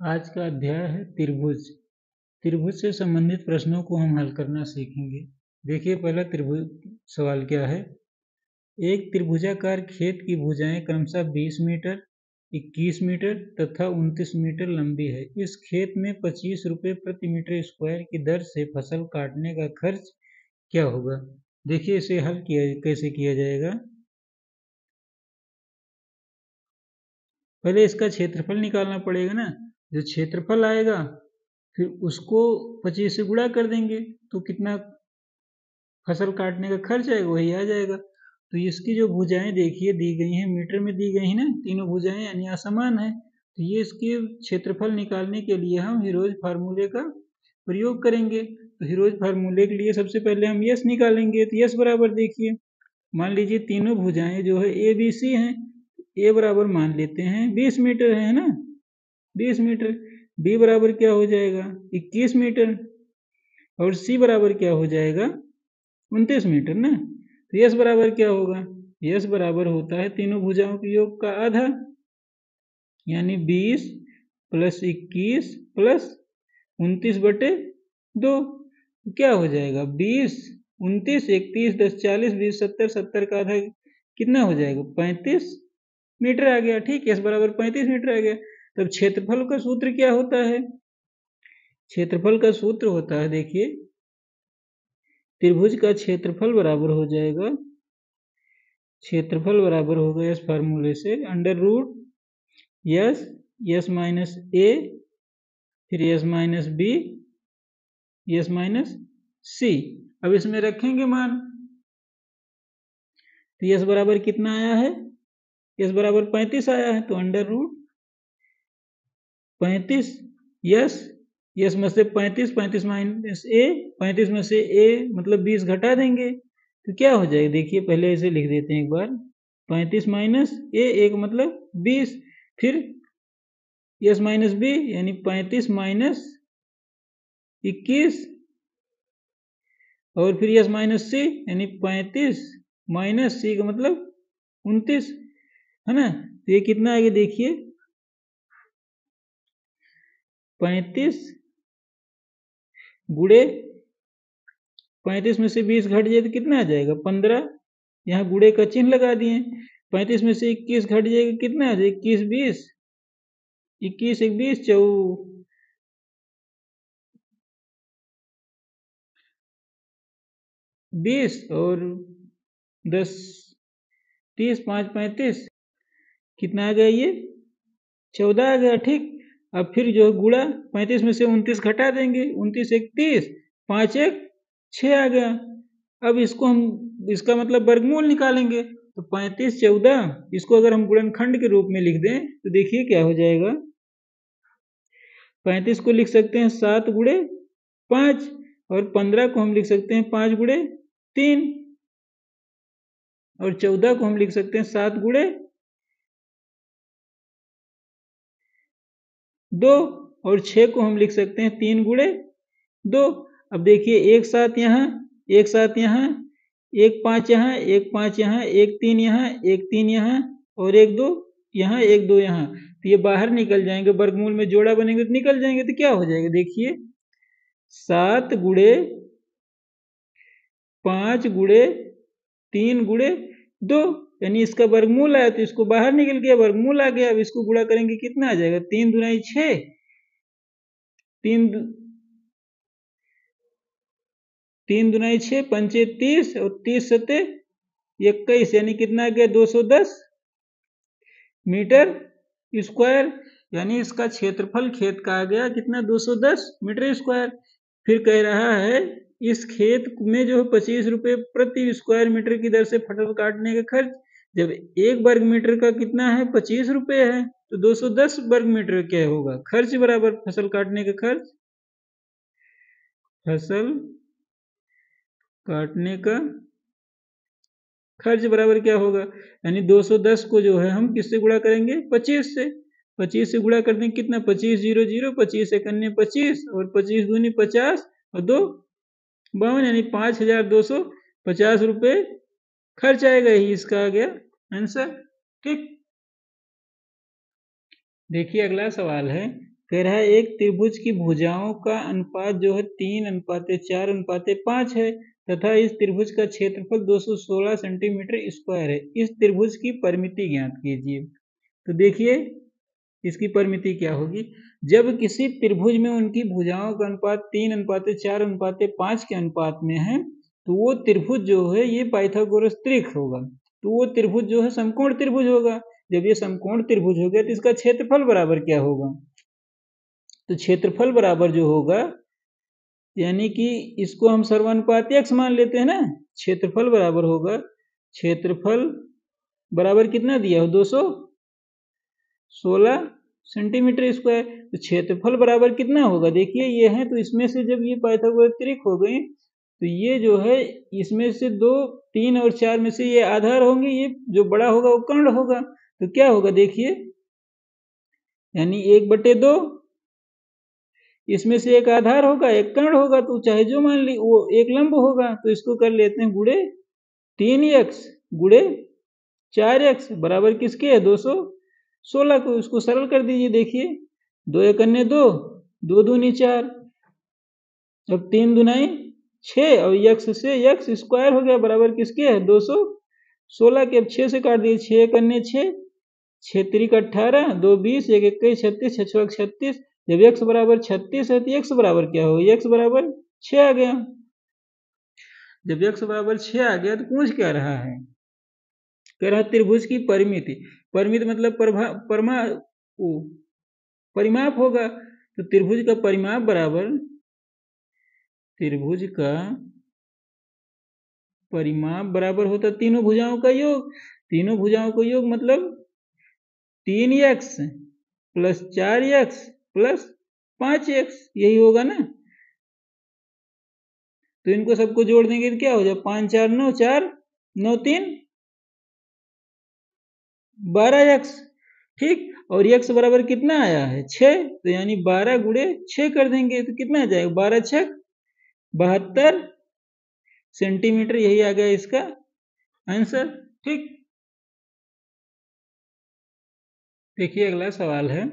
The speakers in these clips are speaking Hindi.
आज का अध्याय है त्रिभुज। त्रिभुज से संबंधित प्रश्नों को हम हल करना सीखेंगे। देखिए पहला त्रिभुज सवाल क्या है। एक त्रिभुजाकार खेत की भुजाएं क्रमशः 20 मीटर, 21 मीटर तथा 29 मीटर लंबी है। इस खेत में 25 रुपये प्रति मीटर स्क्वायर की दर से फसल काटने का खर्च क्या होगा। देखिए इसे हल कैसे किया जाएगा। पहले इसका क्षेत्रफल निकालना पड़ेगा ना। जो क्षेत्रफल आएगा फिर उसको 25 से गुणा कर देंगे तो कितना फसल काटने का खर्च आएगा वही आ जाएगा। तो इसकी जो भुजाएं देखिए दी गई हैं, मीटर में दी गई हैं ना, तीनों भुजाएं यानी असमान है। तो ये इसके क्षेत्रफल निकालने के लिए हम हीरोज फार्मूले का प्रयोग करेंगे। तो हीरोज फार्मूले के लिए सबसे पहले हम यस निकालेंगे। तो यस बराबर देखिए, मान लीजिए तीनों भुजाएं जो है ए बी सी हैं। ए बराबर मान लेते हैं 20 मीटर है ना, 20 मीटर। बी बराबर क्या हो जाएगा 21 मीटर और सी बराबर क्या हो जाएगा 29 मीटर ना। तो यस बराबर क्या होगा, यस बराबर होता है तीनों भुजाओं के योग का आधा, यानी 20 प्लस 21 प्लस 29/2। क्या हो जाएगा 20, 29, 31, 10, 40, 20, 70, 70 का आधा कितना हो जाएगा 35 मीटर आ गया। ठीक, यस बराबर 35 मीटर आ गया। तब क्षेत्रफल का सूत्र क्या होता है, क्षेत्रफल का सूत्र होता है देखिए, त्रिभुज का क्षेत्रफल बराबर हो जाएगा, क्षेत्रफल बराबर होगा इस फार्मूले से under root S, S minus A, फिर S minus B, S minus C. अब इसमें रखेंगे मान। तो यस बराबर कितना आया है, यस बराबर 35 आया है। तो अंडर रूट 35 यस, यस में से 35, 35 माइनस ए, 35 में से ए मतलब 20 घटा देंगे तो क्या हो जाएगा। देखिए पहले इसे लिख देते हैं एक बार, 35 माइनस ए, एक मतलब 20, फिर यस माइनस बी यानी 35 माइनस 21 और फिर यस माइनस सी यानी 35 माइनस सी का मतलब 29 है ना। तो ये कितना आएगा देखिए, 35 गुड़े 35 में से 20 घट जाए तो कितना आ जाएगा 15, यहाँ गुड़े का चिन्ह लगा दिए। 35 में से 21 घट जाएगा कितना आ जाएगा 21, 20, 21 एक 20, 20 और 10 30, 5 35 कितना आ गया ये 14 आ गया। ठीक, अब फिर जो गुड़ा 35 में से 29 घटा देंगे, 29 एक 30, 5 एक 6 आ गया। अब इसको हम इसका मतलब वर्गमूल निकालेंगे। तो 35 14 इसको अगर हम गुणनखंड के रूप में लिख दें तो देखिए क्या हो जाएगा। 35 को लिख सकते हैं 7 गुणे 5 और 15 को हम लिख सकते हैं 5 गुणे 3 और 14 को हम लिख सकते हैं 7 गुणे 2 और 6 को हम लिख सकते हैं 3 गुणे 2। अब देखिए एक साथ यहाँ, एक साथ यहाँ, एक 5 यहाँ, एक 5 यहाँ, एक 3 यहाँ, एक 3 यहाँ और एक 2 यहाँ, एक 2 यहाँ। तो ये बाहर निकल जाएंगे, वर्गमूल में जोड़ा बनेंगे तो निकल जाएंगे। तो क्या हो जाएगा देखिए 7 गुणे 5 गुणे 3 गुणे 2 यानी इसका वर्गमूल आया तो इसको बाहर निकल गया, वर्गमूल आ गया। अब इसको गुणा करेंगे कितना आ जाएगा 3 दूनी 6, 3 दूनी 6, 5 30 और 30 सत्ते 21 यानी कितना आ गया 210 मीटर स्क्वायर। यानी इसका क्षेत्रफल खेत का आ गया कितना 210 मीटर स्क्वायर। फिर कह रहा है इस खेत में जो 25 रुपये प्रति स्क्वायर मीटर की दर से फसल काटने का खर्च, जब एक वर्ग मीटर का कितना है 25 रुपये है तो 210 वर्ग मीटर क्या होगा खर्च बराबर फसल काटने का खर्च, फसल काटने का खर्च बराबर क्या होगा। यानी 210 को जो है हम किससे गुणा करेंगे 25 से, 25 से गुणा कर देंगे कितना 25 0 0, 25 एक अन्य 25 और 25 दूनी 50 और 2 52 यानी 5250 रुपये खर्च आएगा। ही इसका आ गया आंसर। ठीक, देखिए अगला सवाल है कह रहा है एक त्रिभुज की भुजाओं का अनुपात जो है 3:4:5 है तथा इस त्रिभुज का क्षेत्रफल 216 सेंटीमीटर स्क्वायर है। इस त्रिभुज की परिमिति ज्ञात कीजिए। तो देखिए इसकी परिमिति क्या होगी। जब किसी त्रिभुज में उनकी भुजाओं का अनुपात 3:4:5 के अनुपात में है तो वो त्रिभुज जो है ये पाइथागोरस त्रिक होगा। तो वो त्रिभुज जो है समकोण त्रिभुज होगा। जब ये समकोण त्रिभुज हो गया तो इसका क्षेत्रफल बराबर क्या होगा। तो क्षेत्रफल बराबर जो होगा यानी कि इसको हम सर्वानुपात x मान लेते हैं ना। क्षेत्रफल बराबर होगा, क्षेत्रफल बराबर कितना दिया हो 216 सेंटीमीटर स्क्वायर। तो क्षेत्रफल बराबर कितना होगा देखिए ये है। तो इसमें से जब ये पाइथागोरस त्रिक हो गई तो ये जो है इसमें से 2, 3 और 4 में से ये आधार होंगे, ये जो बड़ा होगा वो कर्ण होगा। तो क्या होगा देखिए यानी 1/2 इसमें से एक आधार होगा एक कर्ण होगा। तो चाहे जो मान ली वो एक लंब होगा। तो इसको कर लेते हैं गुणे 3x गुणे 4x बराबर किसके है 216 को। इसको सरल कर दीजिए। देखिए 2 × 2 2, 2 दूनी 4, अब 3 दूनाई 6 और x से x स्क्वायर हो गया बराबर किसके है 216 के। अब 6 से काट दिए 6 × 6, 6 × 18, 2 20, 1 21 36, 6 6 36। जब x बराबर 36 है तो x बराबर क्या होगा x बराबर 6 आ गया। जब x बराबर 6 आ गया तो पूछ क्या रहा है, कह रहा त्रिभुज की परिमिति। परिमिति मतलब परिमाप होगा। तो त्रिभुज का परिमाप बराबर त्रिभुज का परिमाप बराबर होता तीनों भुजाओं का योग। तीनों भुजाओं का योग मतलब 3x + 4x + 5x यही होगा ना। तो इनको सबको जोड़ देंगे तो क्या हो जाए 5 4 9 4 9 3 12x। ठीक, और x बराबर कितना आया है 6। तो यानी 12 गुणे 6 कर देंगे तो कितना आ जाएगा 12 × 6 72 सेंटीमीटर। यही आ गया इसका आंसर। ठीक, देखिए अगला सवाल है।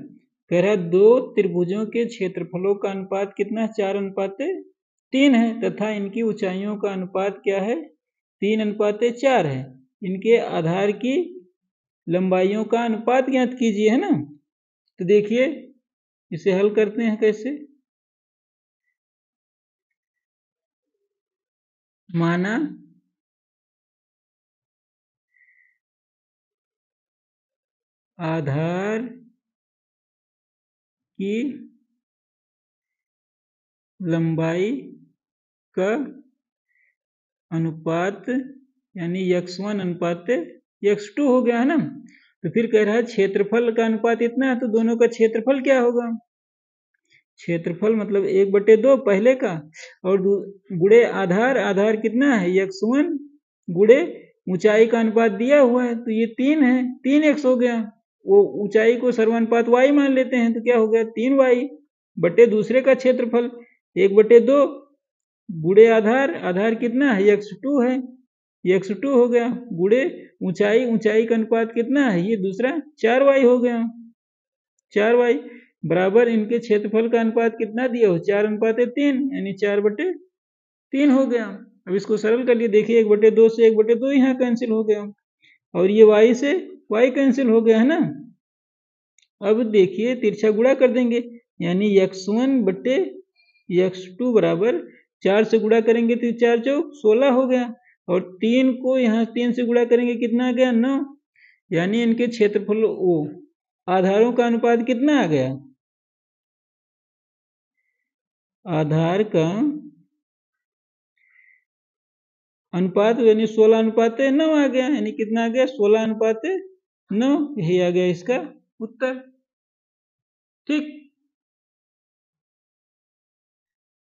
कह रहा दो त्रिभुजों के क्षेत्रफलों का अनुपात कितना 4:3 है तथा इनकी ऊंचाइयों का अनुपात क्या है 3:4 है। इनके आधार की लंबाइयों का अनुपात ज्ञात कीजिए, है ना। तो देखिए इसे हल करते हैं कैसे। माना आधार की लंबाई का अनुपात यानी x1:x2 हो गया, है ना। तो फिर कह रहा है क्षेत्रफल का अनुपात इतना है तो दोनों का क्षेत्रफल क्या होगा। क्षेत्रफल मतलब 1/2 पहले का और गुणे आधार कितना है x1 गुणे ऊंचाई का अनुपात दिया हुआ है तो ये 3 है 3x हो गया। वो ऊंचाई को सर्वानुपात y मान लेते हैं तो क्या हो गया 3y बटे दूसरे का क्षेत्रफल 1/2 गुणे आधार कितना है x2 है x2 हो गया गुणे ऊंचाई का अनुपात कितना है ये दूसरा 4y हो गया 4y बराबर इनके क्षेत्रफल का अनुपात कितना दिया हो 4:3 यानी 4/3 हो गया। अब इसको सरल कर लिए देखिए 1/2 से 1/2 यहाँ कैंसिल हो गया और ये y से y कैंसिल हो गया, है ना। अब देखिए तिरछा गुणा कर देंगे यानी x1/x2 बराबर 4 से गुणा करेंगे तो 4 × 16 हो गया और 3 को यहाँ 3 से गुणा करेंगे कितना आ गया 9। यानी इनके क्षेत्रफल आधारों का अनुपात कितना आ गया आधार का अनुपात यानी 16:9 आ गया। यानी कितना आ गया 16:9। यही आ गया इसका उत्तर। ठीक,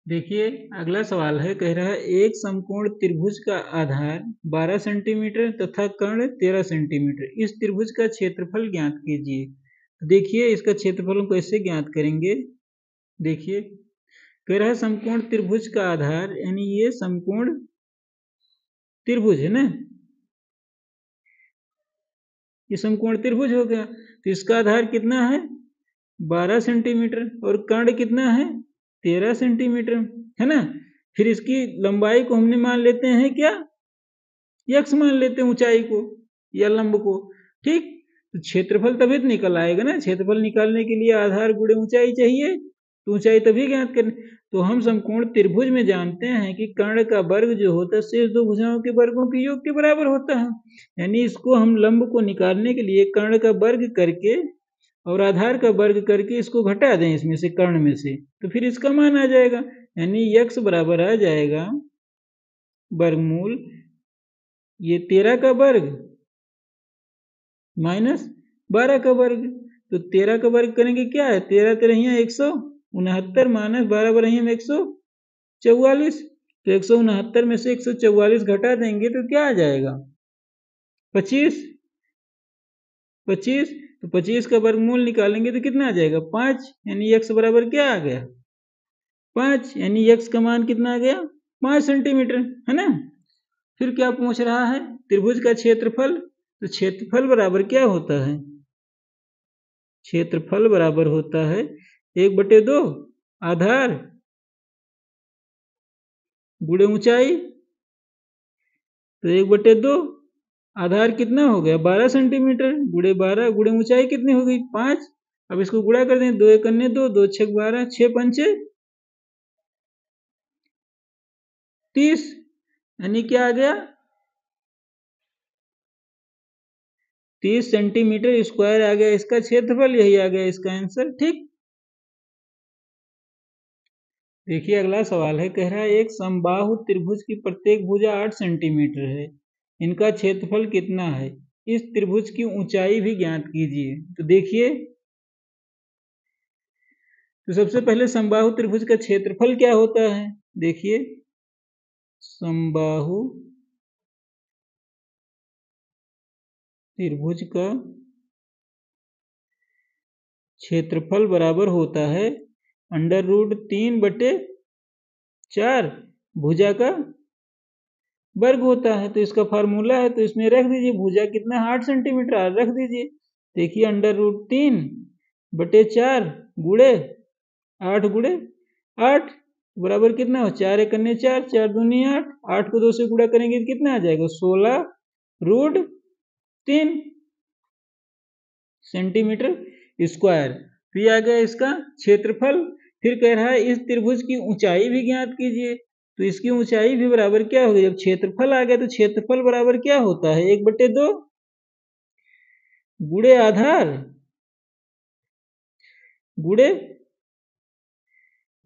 देखिए अगला सवाल है। कह रहा है एक समकोण त्रिभुज का आधार 12 सेंटीमीटर तथा कर्ण 13 सेंटीमीटर। इस त्रिभुज का क्षेत्रफल ज्ञात कीजिए। देखिए इसका क्षेत्रफल हम कैसे ज्ञात करेंगे। देखिए कह रहा है समकोण त्रिभुज का आधार यानी ये समकोण त्रिभुज है ना, ये समकोण त्रिभुज हो गया। तो इसका आधार कितना है 12 सेंटीमीटर और कर्ण कितना है 13 सेंटीमीटर, है ना। फिर इसकी लंबाई को हमने मान लेते हैं क्या, यक्स मान लेते हैं ऊंचाई को या लंब को, ठीक। तो क्षेत्रफल तभी तो निकल आएगा ना, क्षेत्रफल निकालने के लिए आधार गुणे ऊंचाई चाहिए, तो ऊंचाई तभी ज्ञात करनी। तो हम समकोण त्रिभुज में जानते हैं कि कर्ण का वर्ग जो होता है शेष दो भुजाओं के वर्गों के योग के बराबर होता है। यानी इसको हम लंब को निकालने के लिए कर्ण का वर्ग करके और आधार का वर्ग करके इसको घटा दें इसमें से, कर्ण में से, तो फिर इसका मान आ जाएगा। यानी यक्स बराबर आ जाएगा वर्गमूल ये 13 का वर्ग माइनस 12 का वर्ग। तो 13 का वर्ग करेंगे क्या है, 13 तेरहिया 169 माइनस 12 बरहिया 144। तो 169 में से 144 घटा देंगे तो क्या आ जाएगा 25। तो 25 का वर्गमूल निकालेंगे तो कितना आ जाएगा 5। यानी यक्स बराबर क्या आ गया 5। यानी यक्स का मान कितना आ गया 5 सेंटीमीटर, है ना। फिर क्या पूछ रहा है त्रिभुज का क्षेत्रफल। तो क्षेत्रफल बराबर क्या होता है, क्षेत्रफल बराबर होता है 1/2 आधार गुणे ऊंचाई। तो 1/2 आधार कितना हो गया 12 सेंटीमीटर गुणे 12 गुणे ऊंचाई कितनी हो गई 5। अब इसको गुणा कर दें, 2 एक 2, 2 6 12, 6 पंचे 30। यानी क्या आ गया 30 सेंटीमीटर स्क्वायर आ गया इसका क्षेत्रफल, यही आ गया इसका आंसर, ठीक। देखिए अगला सवाल है, कह रहा है एक समबाहु त्रिभुज की प्रत्येक भुजा 8 सेंटीमीटर है, इनका क्षेत्रफल कितना है, इस त्रिभुज की ऊंचाई भी ज्ञात कीजिए। तो देखिए, तो सबसे पहले समबाहु त्रिभुज का क्षेत्रफल क्या होता है, देखिए समबाहु त्रिभुज का क्षेत्रफल बराबर होता है √3/4 भुजा का वर्ग होता है। तो इसका फार्मूला है, तो इसमें रख दीजिए भुजा कितना 8 सेंटीमीटर रख दीजिए। देखिए √3/4 गुणे 8 गुणे 8 बराबर कितना हो 4 एक 4, 4 दूनी 8, 8 को 2 से गुणा करेंगे तो कितना आ जाएगा 16√3 सेंटीमीटर स्क्वायर। तो ये आ गया इसका क्षेत्रफल। फिर कह रहा है इस त्रिभुज की ऊंचाई भी ज्ञात कीजिए। तो इसकी ऊंचाई भी बराबर क्या होगी, जब क्षेत्रफल आ गया तो क्षेत्रफल बराबर क्या होता है 1/2 गुणे आधार गुणे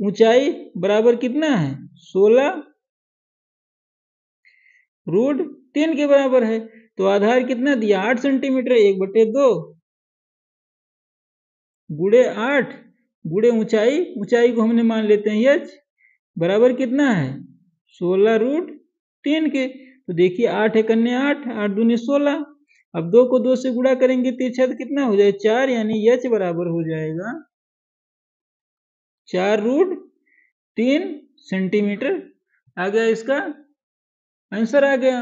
ऊंचाई बराबर कितना है 16√3 के बराबर है। तो आधार कितना दिया 8 सेंटीमीटर, 1/2 गुणे 8 गुणे ऊंचाई, ऊंचाई को हमने मान लेते हैं h बराबर कितना है 16√3 के। तो देखिए 8 एक 8, 8 दूनी 16, अब 2 को 2 से गुणा करेंगे तिरछा तो कितना हो जाए 4। यानी h बराबर हो जाएगा 4√3 सेंटीमीटर आ गया, इसका आंसर आ गया,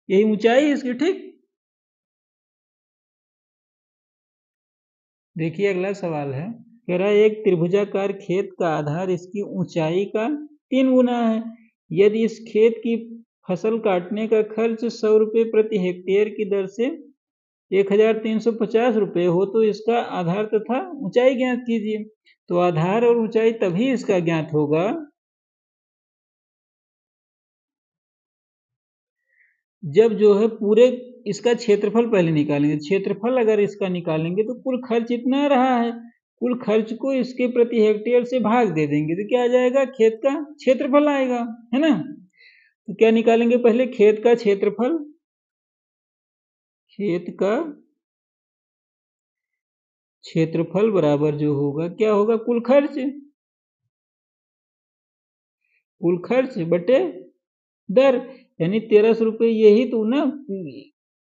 यही ऊंचाई है इसकी, ठीक। देखिए अगला सवाल है, कह रहा है एक त्रिभुजाकार खेत का आधार इसकी ऊंचाई का 3 गुना है, यदि इस खेत की फसल काटने का खर्च 100 रुपये प्रति हेक्टेयर की दर से 1350 रुपये हो तो इसका आधार तथा ऊंचाई ज्ञात कीजिए। तो आधार और ऊंचाई तभी इसका ज्ञात होगा जब जो है पूरे इसका क्षेत्रफल पहले निकालेंगे। क्षेत्रफल अगर इसका निकालेंगे तो कुल खर्च इतना रहा है, कुल खर्च को इसके प्रति हेक्टेयर से भाग दे देंगे तो क्या आ जाएगा खेत का क्षेत्रफल आएगा, है ना। तो क्या निकालेंगे पहले खेत का क्षेत्रफल, खेत का क्षेत्रफल बराबर जो होगा क्या होगा कुल खर्च बटे दर। यानी 1300 रुपये, यही तो ना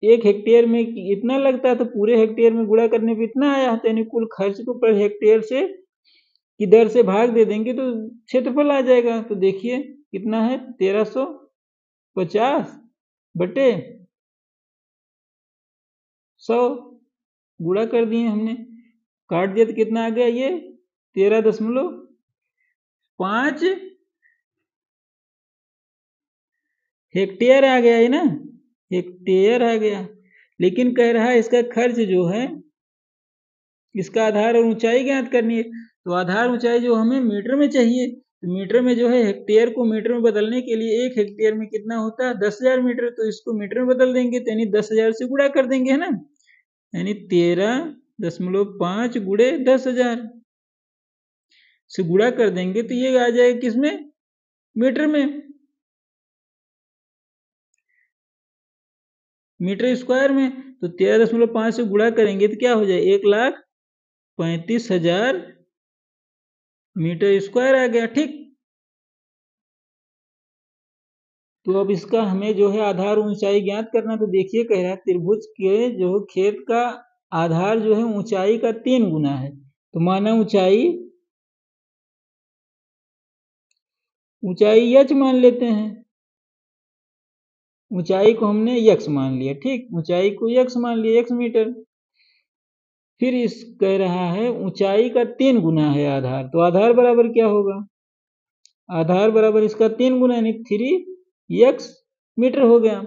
1 हेक्टेयर में इतना लगता है तो पूरे हेक्टेयर में गुणा करने पे इतना आया है। यानी कुल खर्च को पर हेक्टेयर से की दर से भाग दे देंगे तो क्षेत्रफल आ जाएगा। तो देखिए कितना है 1350 बटे 100 गुणा कर दिए हमने, काट दिया तो कितना आ गया, ये 13.5 हेक्टेयर आ गया है ना, हेक्टेयर आ गया। लेकिन कह रहा है इसका खर्च जो है, इसका आधार और ऊंचाई ज्ञात करनी है। तो आधार ऊंचाई जो हमें मीटर में चाहिए, तो मीटर में जो है हेक्टेयर को मीटर में बदलने के लिए 1 हेक्टेयर में कितना होता है, 10,000 मीटर। तो इसको मीटर में बदल देंगे, तो यानी 10,000 से गुणा कर देंगे, है ना। यानी 13.5 गुणे 10,000 से गुणा कर देंगे तो ये आ जाएगा किसमें, मीटर में, मीटर स्क्वायर में। तो 13.5 से गुणा करेंगे तो क्या हो जाए, 1,35,000 मीटर स्क्वायर आ गया। ठीक, तो अब इसका हमें जो है आधार ऊंचाई ज्ञात करना। तो देखिए कह रहा है त्रिभुज के जो खेत का आधार जो है ऊंचाई का 3 गुना है। तो माना ऊंचाई h मान लेते हैं, ऊंचाई को हमने x मान लिया। ठीक, ऊंचाई को x मान लिया, x मीटर। फिर इस कह रहा है ऊंचाई का 3 गुना है आधार, तो आधार बराबर क्या होगा, आधार बराबर इसका 3 गुना यानी 3x मीटर हो गया।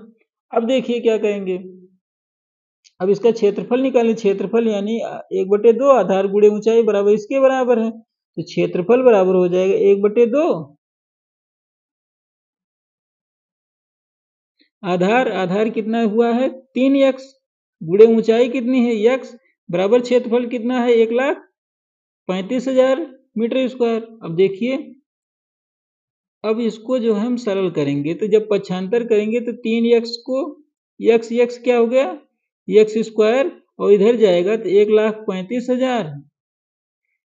अब देखिए क्या करेंगे, अब इसका क्षेत्रफल निकालें। क्षेत्रफल यानी 1/2 आधार गुणे ऊंचाई बराबर इसके बराबर है। तो क्षेत्रफल बराबर हो जाएगा 1/2 आधार कितना हुआ है 3x गुणे ऊंचाई कितनी है x बराबर क्षेत्रफल कितना है 1,35,000 मीटर स्क्वायर। अब देखिए, अब इसको जो हम सरल करेंगे तो जब पक्षांतर करेंगे तो 3x को x क्या हो गया x स्क्वायर, और इधर जाएगा तो 1,35,000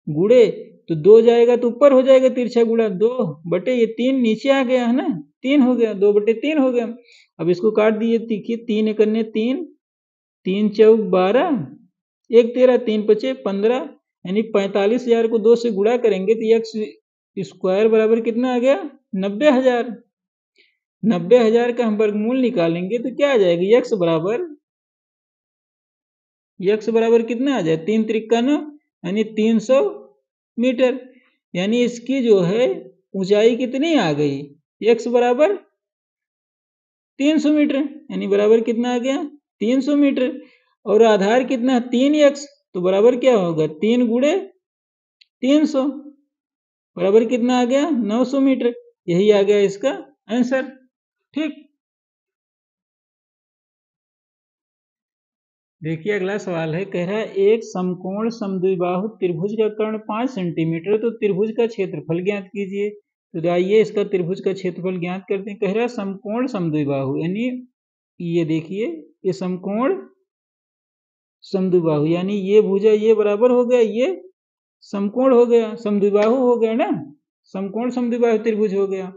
गुणे तो 2 जाएगा तो ऊपर हो जाएगा तिरछा गुणा 2 ये 3 नीचे आ गया है ना, 3 हो गया, 2/3 हो गया। अब इसको काट दिए, देखिए 3 एकन्ने 3, 3 चौक 12, 1 13, 3 पचे 15, यानी 45,000 को 2 से गुणा करेंगे तो x स्क्वायर बराबर कितना आ गया 90,000। 90,000 का हम वर्गमूल निकालेंगे तो क्या आ जाएगा, x बराबर कितना आ जाए 3 त्रिका 9 यानी 300 मीटर। यानी इसकी जो है ऊंचाई कितनी आ गई, x बराबर 300 मीटर, यानी बराबर कितना आ गया 300 मीटर। और आधार कितना 3x, तो बराबर क्या होगा 3 गुणे 300 बराबर कितना आ गया 900 मीटर। यही आ गया इसका आंसर। ठीक, देखिए अगला सवाल है, कह रहा है एक समकोण समद्विबाहु त्रिभुज का कर्ण 5 सेंटीमीटर, तो त्रिभुज का क्षेत्रफल ज्ञात कीजिए। तो आइए इसका त्रिभुज का क्षेत्रफल ज्ञात करते हैं। कह रहा है समकोण समद्विबाहु, यानी ये देखिए ये समकोण समद्विबाहु, यानी ये भुजा ये बराबर हो गया, ये समकोण हो गया, समद्विबाहु हो गया ना, समकोण समद्विबाहु त्रिभुज हो गया।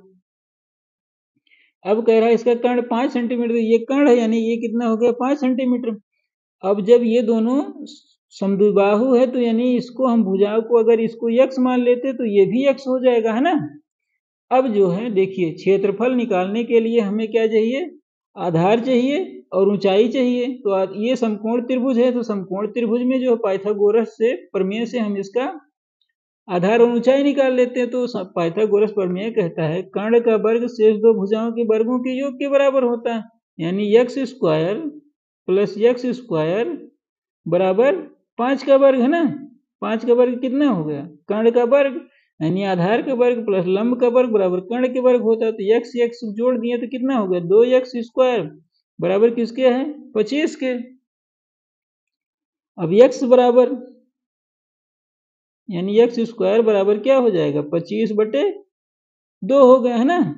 अब कह रहा है इसका कर्ण 5 सेंटीमीटर, ये कर्ण है यानी ये कितना हो गया 5 सेंटीमीटर। अब जब ये दोनों समद्विबाहु है तो यानी इसको हम भुजाओं को अगर इसको x मान लेते तो ये भी x हो जाएगा, है ना। अब जो है देखिए क्षेत्रफल निकालने के लिए हमें क्या चाहिए, आधार चाहिए और ऊंचाई चाहिए। तो ये समकोण त्रिभुज है, तो समकोण त्रिभुज में जो पाइथागोरस से प्रमेय से हम इसका आधार और ऊंचाई निकाल लेते हैं। तो पाइथागोरस प्रमेय कहता है कर्ण का वर्ग शेष दो भुजाओं के वर्गों के योग के बराबर होता है, यानी x square plus x square बराबर 5 का वर्ग, है ना। 5 का वर्ग कितना हो गया कर्ण का वर्ग, यानी आधार का वर्ग प्लस लंब का वर्ग बराबर कर्ण के वर्ग होता है। तो x जोड़ दिए तो कितना हो गया 2x स्क्वायर बराबर किसके है 25 के। अब x बराबर यानी x स्क्वायर बराबर क्या हो जाएगा 25/2 हो गया, है ना।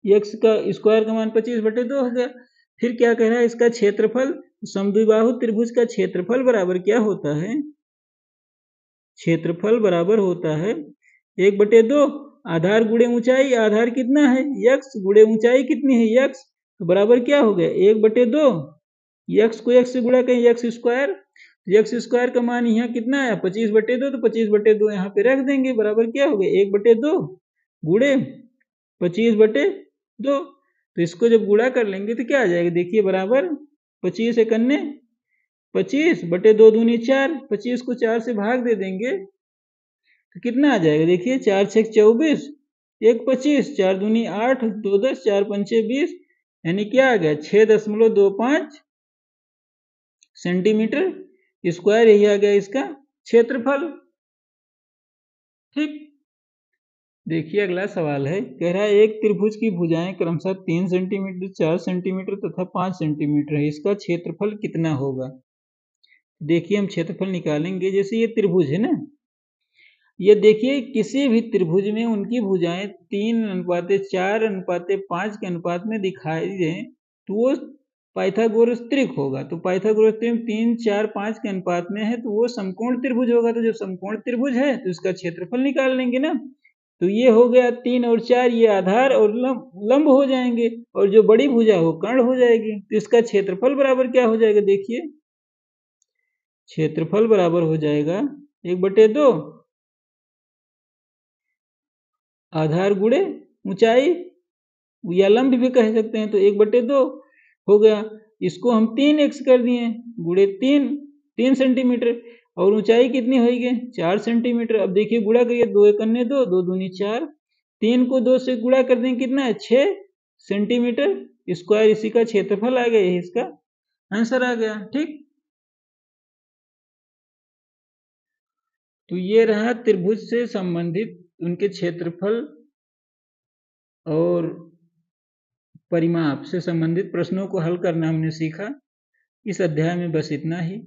x का स्क्वायर का मान 25/2 हो गया। फिर क्या कह रहा है इसका क्षेत्रफल, समद्विबाहु त्रिभुज का क्षेत्रफल बराबर क्या होता है, क्षेत्रफल बराबर होता है 1/2 आधार गुणे ऊंचाई, आधार कितना है x गुणे ऊंचाई कितनी है x, तो बराबर क्या हो गया 1/2, x को x से गुणा करें x स्क्वायर, x स्क्वायर का मान यहाँ कितना आया 25/2, तो 25/2 यहाँ पे रख देंगे बराबर क्या हो गया 1/2 गुणे 25/2। तो इसको जब गुणा कर लेंगे तो क्या आ जाएगा देखिए बराबर 25 एकन्ने 25 बटे 2 दूनी 4, 25 को 4 से भाग दे देंगे तो कितना आ जाएगा? देखिए 4 छक 24, 1 25, 4 दूनी 8, 2 10, 4 पंचे 20, यानी क्या आ गया? 6.25 सेंटीमीटर स्क्वायर। यही आ गया इसका क्षेत्रफल। ठीक, देखिए अगला सवाल है, कह रहा है एक त्रिभुज की भुजाएं क्रमशः 3 सेंटीमीटर, 4 सेंटीमीटर तथा 5 सेंटीमीटर है, इसका क्षेत्रफल कितना होगा? देखिए हम क्षेत्रफल निकालेंगे। जैसे ये त्रिभुज है ना, ये देखिए किसी भी त्रिभुज में उनकी भुजाएं 3:4:5 के अनुपात में दिखाई दें तो वो पाइथागोरस त्रिक होगा। तो पाइथागोरस त्रिक 3, 4, 5 के अनुपात में है तो वो समकोण त्रिभुज होगा। तो जब समकोण त्रिभुज है तो इसका क्षेत्रफल निकाल लेंगे ना। तो ये हो गया 3 और 4, ये आधार और लंब हो जाएंगे, और जो बड़ी भुजा हो कर्ण हो जाएगी। तो इसका क्षेत्रफल बराबर क्या हो जाएगा? देखिए क्षेत्रफल बराबर हो जाएगा 1/2 आधार गुणे ऊंचाई, या लंब भी कह सकते हैं। तो 1/2 हो गया। इसको हम 3x कर दिए गुणे 3 सेंटीमीटर, और ऊंचाई कितनी होगी? 4 सेंटीमीटर। अब देखिए गुणा करिए, 2 1 2, 2 दूनी 4, 3 को 2 से गुणा कर देंगे कितना है? 6 सेंटीमीटर स्क्वायर। इसी का क्षेत्रफल आ गया, यही इसका आंसर आ गया। ठीक, तो ये रहा त्रिभुज से संबंधित उनके क्षेत्रफल और परिमाप से संबंधित प्रश्नों को हल करना हमने सीखा। इस अध्याय में बस इतना ही।